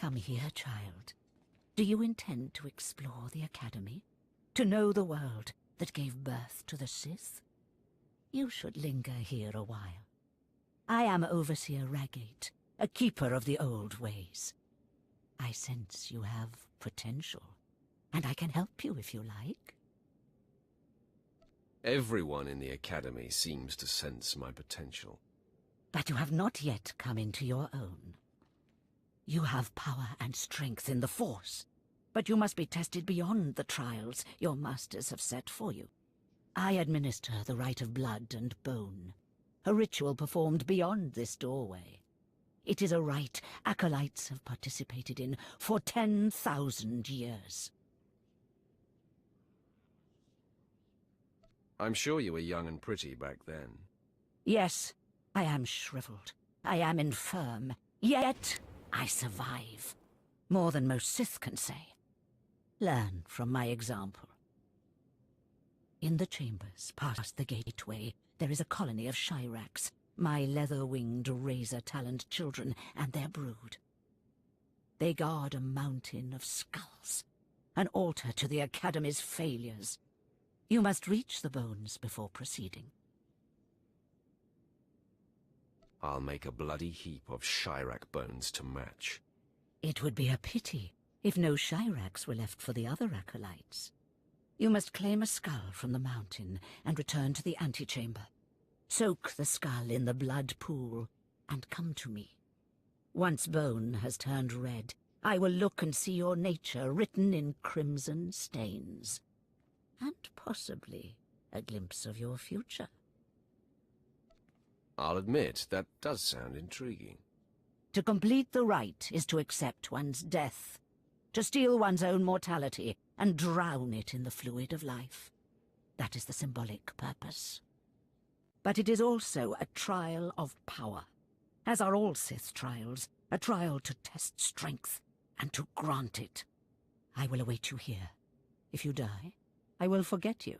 Come here, child. Do you intend to explore the Academy? To know the world that gave birth to the Sith? You should linger here a while. I am Overseer Ragate, a keeper of the old ways. I sense you have potential, and I can help you if you like. Everyone in the Academy seems to sense my potential. But you have not yet come into your own. You have power and strength in the Force, but you must be tested beyond the trials your masters have set for you. I administer the rite of blood and bone, a ritual performed beyond this doorway. It is a rite acolytes have participated in for 10,000 years. I'm sure you were young and pretty back then. Yes, I am shriveled. I am infirm. Yet I survive. More than most Sith can say. Learn from my example. In the chambers, past the gateway, there is a colony of Shyraks, my leather-winged, razor-taloned children and their brood. They guard a mountain of skulls, an altar to the Academy's failures. You must reach the bones before proceeding. I'll make a bloody heap of Shyrak bones to match. It would be a pity if no Shyraks were left for the other acolytes. You must claim a skull from the mountain and return to the antechamber. Soak the skull in the blood pool and come to me. Once bone has turned red, I will look and see your nature written in crimson stains. And possibly a glimpse of your future. I'll admit, that does sound intriguing. To complete the rite is to accept one's death, to steal one's own mortality and drown it in the fluid of life. That is the symbolic purpose. But it is also a trial of power, as are all Sith trials, a trial to test strength and to grant it. I will await you here. If you die, I will forget you.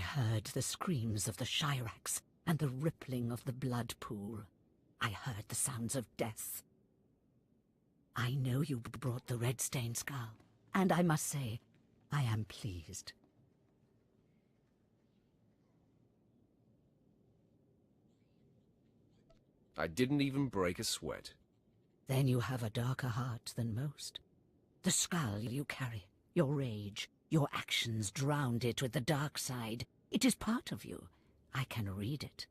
heard the screams of the Shirax and the rippling of the blood pool. I heard the sounds of death. I know you brought the red stained skull, and I must say, I am pleased. I didn't even break a sweat. Then you have a darker heart than most. The skull you carry, your rage, your actions drowned it with the dark side. It is part of you. I can read it.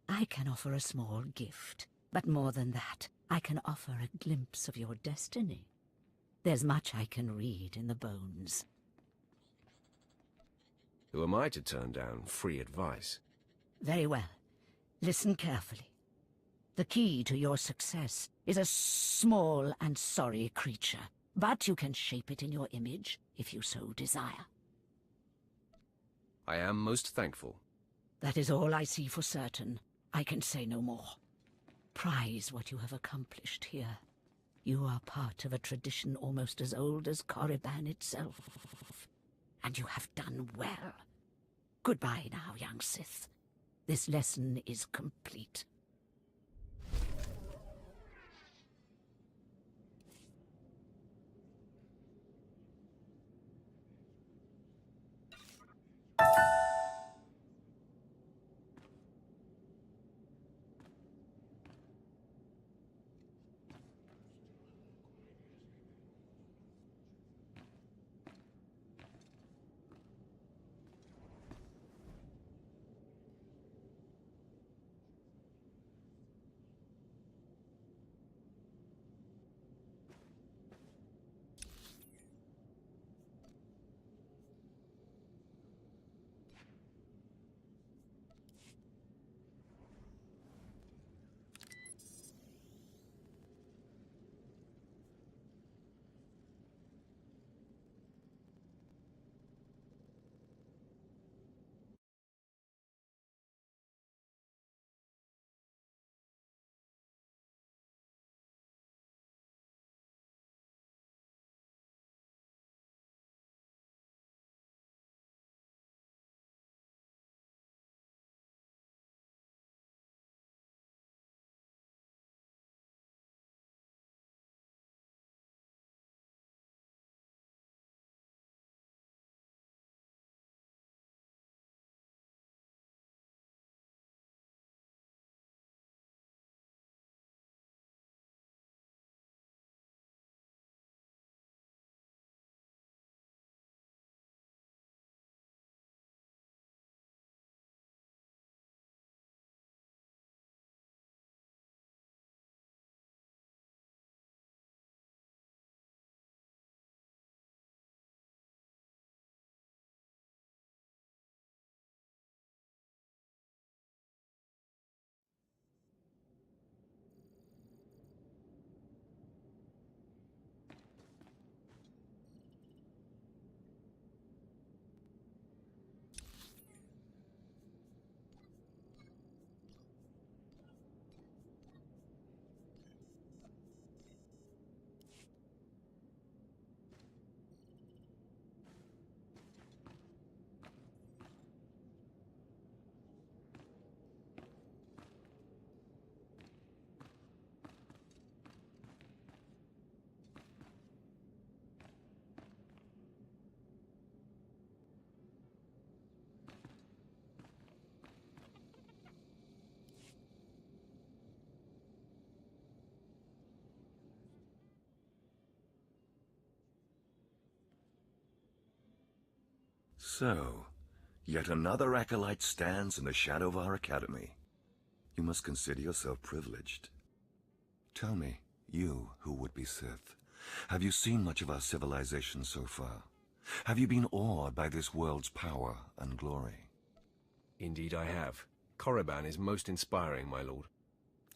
I can offer a small gift, but more than that, I can offer a glimpse of your destiny. There's much I can read in the bones. Who am I to turn down free advice? Very well. Listen carefully. The key to your success is a small and sorry creature, but you can shape it in your image if you so desire. I am most thankful. That is all I see for certain. I can say no more. Prize what you have accomplished here. You are part of a tradition almost as old as Korriban itself. And you have done well. Goodbye now, young Sith. This lesson is complete. So, yet another acolyte stands in the shadow of our academy. You must consider yourself privileged. Tell me, you who would be Sith, have you seen much of our civilization so far? Have you been awed by this world's power and glory? Indeed I have. Korriban is most inspiring, my lord.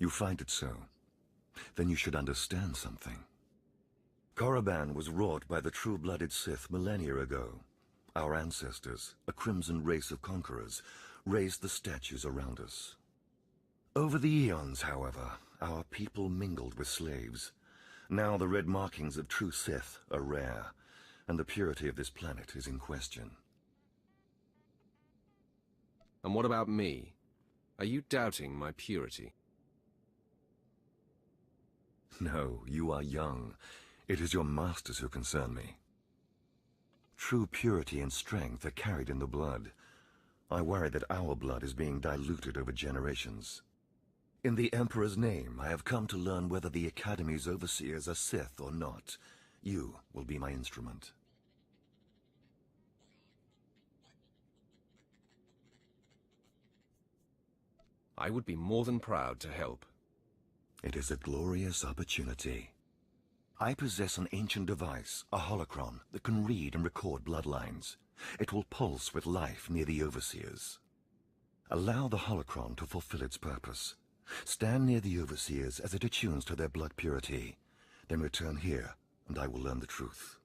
You find it so? Then you should understand something. Korriban was wrought by the true-blooded Sith millennia ago. Our ancestors, a crimson race of conquerors, raised the statues around us. Over the eons, however, our people mingled with slaves. Now the red markings of true Sith are rare, and the purity of this planet is in question. And what about me? Are you doubting my purity? No, you are young. It is your masters who concern me. True purity and strength are carried in the blood. I worry that our blood is being diluted over generations. In the Emperor's name, I have come to learn whether the Academy's overseers are Sith or not. You will be my instrument. I would be more than proud to help. It is a glorious opportunity. I possess an ancient device, a holocron, that can read and record bloodlines. It will pulse with life near the overseers. Allow the holocron to fulfill its purpose. Stand near the overseers as it attunes to their blood purity. Then return here, and I will learn the truth.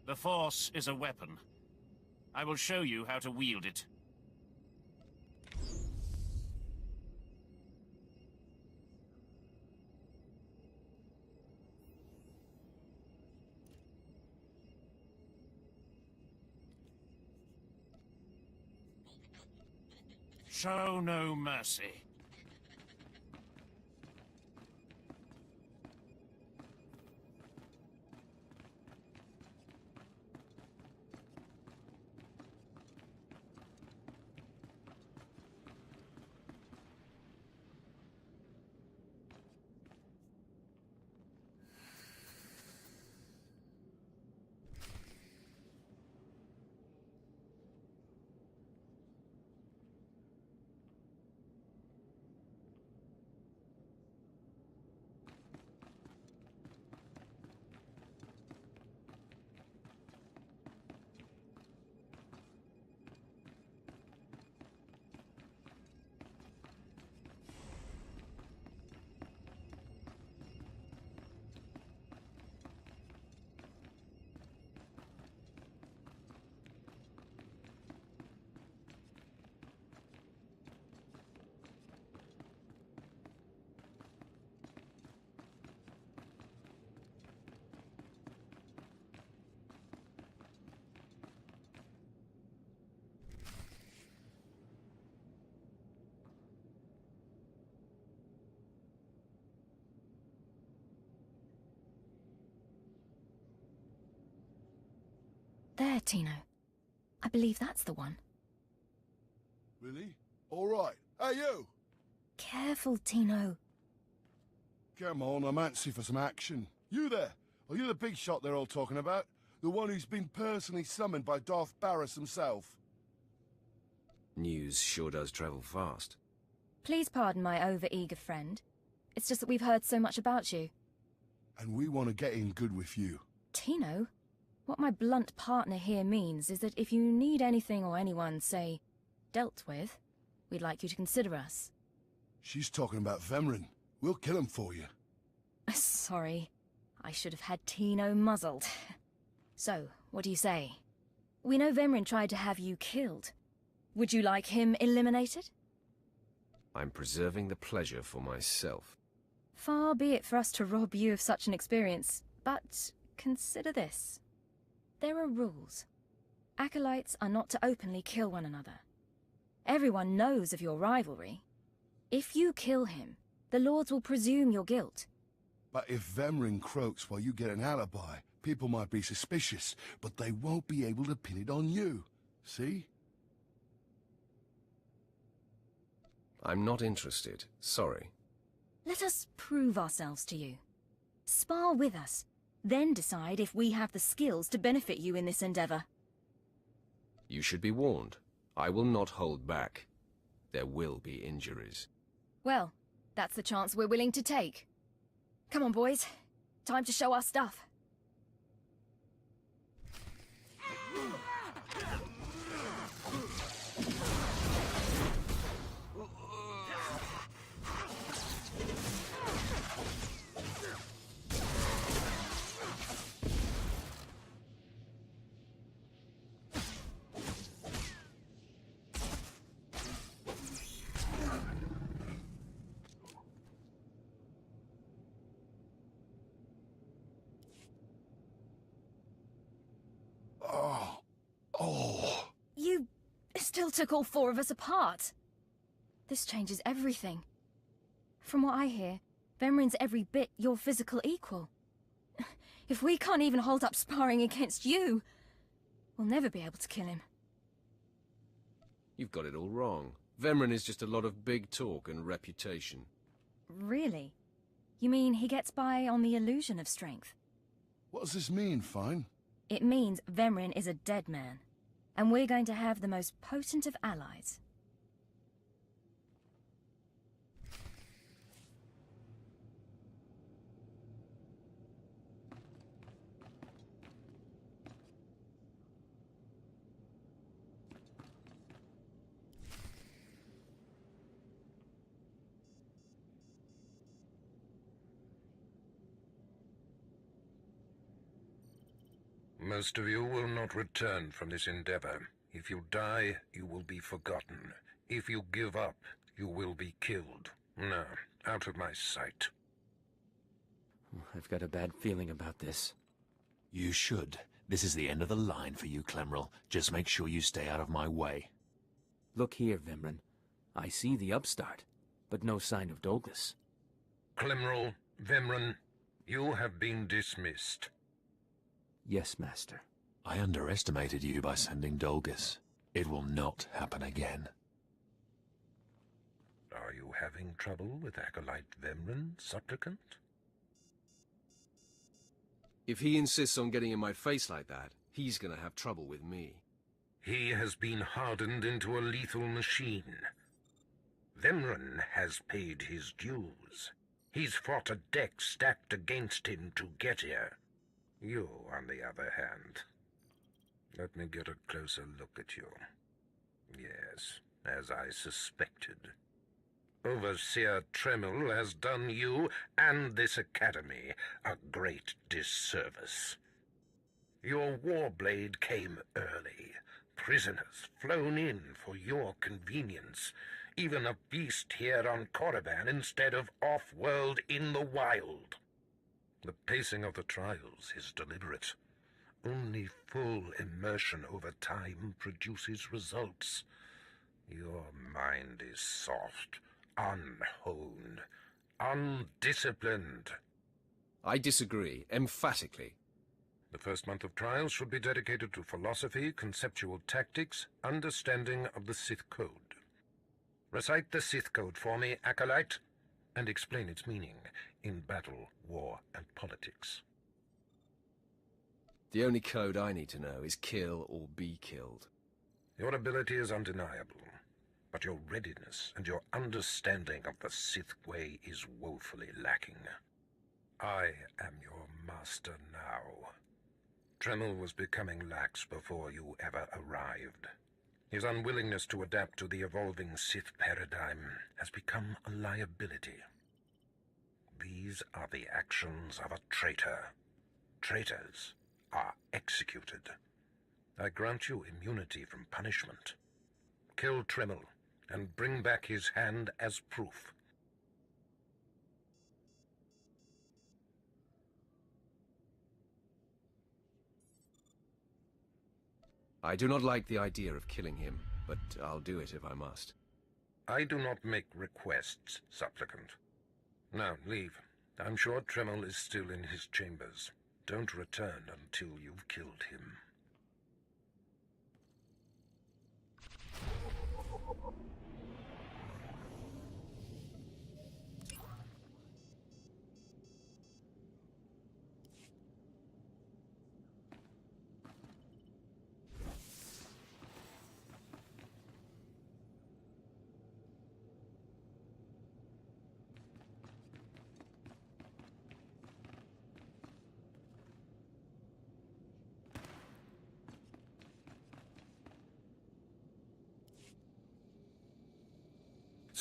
The Force is a weapon. I will show you how to wield it. Show no mercy. There, Tino. I believe that's the one. Really? All right. Hey, you! Careful, Tino. Come on, I'm antsy for some action. You there? Are you the big shot they're all talking about? The one who's been personally summoned by Darth Barris himself? News sure does travel fast. Please pardon my over-eager friend. It's just that we've heard so much about you. And we want to get in good with you. Tino? What my blunt partner here means is that if you need anything or anyone, say, dealt with, we'd like you to consider us. She's talking about Vemrin. We'll kill him for you. Sorry. I should have had Tino muzzled. So, what do you say? We know Vemrin tried to have you killed. Would you like him eliminated? I'm preserving the pleasure for myself. Far be it for us to rob you of such an experience, but consider this. There are rules. Acolytes are not to openly kill one another. Everyone knows of your rivalry. If you kill him, the Lords will presume your guilt. But if Vemrin croaks while you get an alibi, people might be suspicious, but they won't be able to pin it on you. See? I'm not interested. Sorry. Let us prove ourselves to you. Spar with us, then decide if we have the skills to benefit you in this endeavor. You should be warned. I will not hold back. There will be injuries. Well, that's the chance we're willing to take. Come on, boys. Time to show our stuff. You still took all four of us apart. This changes everything. From what I hear, Vemrin's every bit your physical equal. If we can't even hold up sparring against you, we'll never be able to kill him. You've got it all wrong. Vemrin is just a lot of big talk and reputation. Really? You mean he gets by on the illusion of strength? What does this mean, Fine? It means Vemrin is a dead man, and we're going to have the most potent of allies. Most of you will not return from this endeavor. If you die, you will be forgotten. If you give up, you will be killed. No, out of my sight. I've got a bad feeling about this. You should. This is the end of the line for you, Clemrel. Just make sure you stay out of my way. Look here, Vimran. I see the upstart, but no sign of Dolgus. Clemrel, Vimran, you have been dismissed. Yes, Master. I underestimated you by sending Dolgus. It will not happen again. Are you having trouble with Acolyte Vimran, Supplicant? If he insists on getting in my face like that, he's gonna have trouble with me. He has been hardened into a lethal machine. Vimran has paid his dues. He's fought a deck stacked against him to get here. You, on the other hand. Let me get a closer look at you. Yes, as I suspected. Overseer Tremel has done you and this academy a great disservice. Your warblade came early. Prisoners flown in for your convenience. Even a beast here on Korriban instead of off-world in the wild. The pacing of the trials is deliberate. Only full immersion over time produces results. Your mind is soft, unhoned, undisciplined. I disagree, emphatically. The first month of trials should be dedicated to philosophy, conceptual tactics, understanding of the Sith Code. Recite the Sith Code for me, Acolyte, and explain its meaning in battle, war, and politics. The only code I need to know is kill or be killed. Your ability is undeniable, but your readiness and your understanding of the Sith way is woefully lacking. I am your master now. Tremel was becoming lax before you ever arrived. His unwillingness to adapt to the evolving Sith paradigm has become a liability. These are the actions of a traitor. Traitors are executed. I grant you immunity from punishment. Kill Tremel and bring back his hand as proof. I do not like the idea of killing him, but I'll do it if I must. I do not make requests, Supplicant. Now, leave. I'm sure Tremel is still in his chambers. Don't return until you've killed him.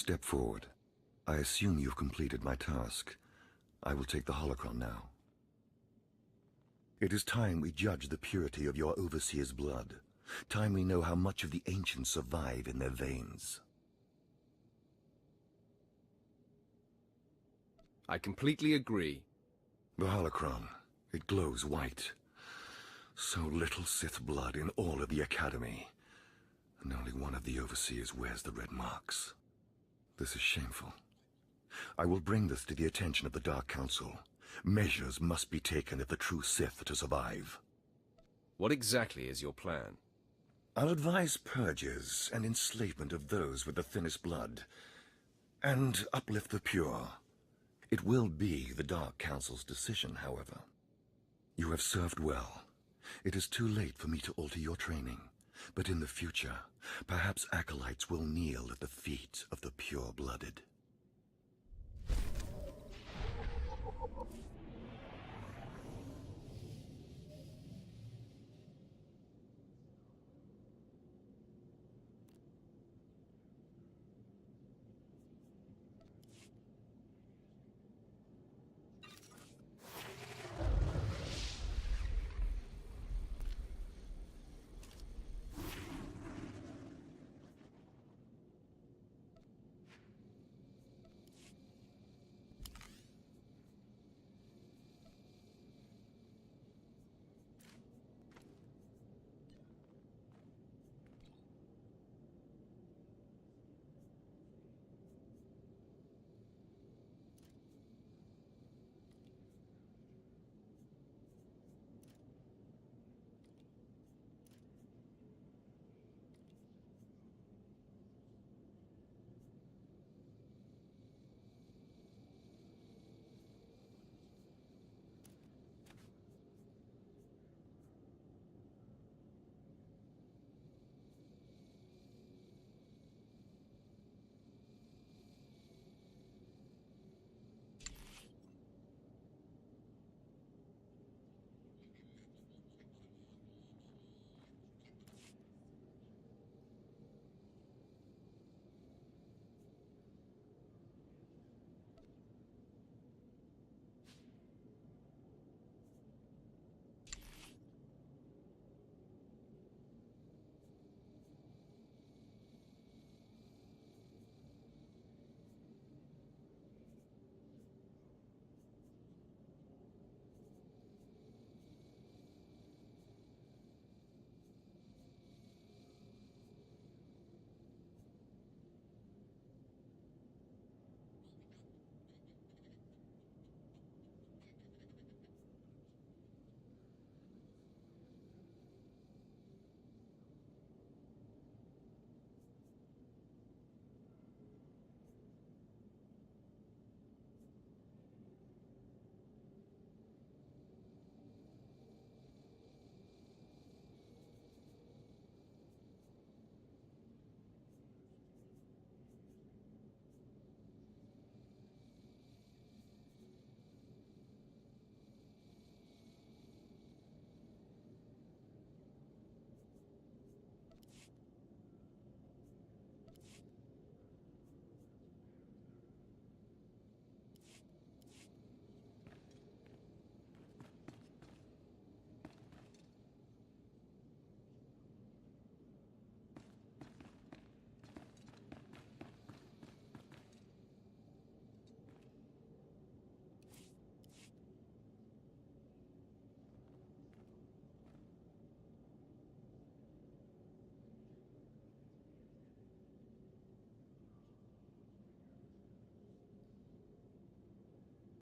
Step forward. I assume you've completed my task. I will take the holocron now. It is time we judge the purity of your overseer's blood. Time we know how much of the ancients survive in their veins. I completely agree. The holocron, it glows white. So little Sith blood in all of the Academy. And only one of the overseers wears the red marks. This is shameful. I will bring this to the attention of the Dark Council. Measures must be taken if the true Sith are to survive. What exactly is your plan? I'll advise purges and enslavement of those with the thinnest blood, and uplift the pure. It will be the Dark Council's decision, however. You have served well. It is too late for me to alter your training. But in the future, perhaps acolytes will kneel at the feet of the pure-blooded.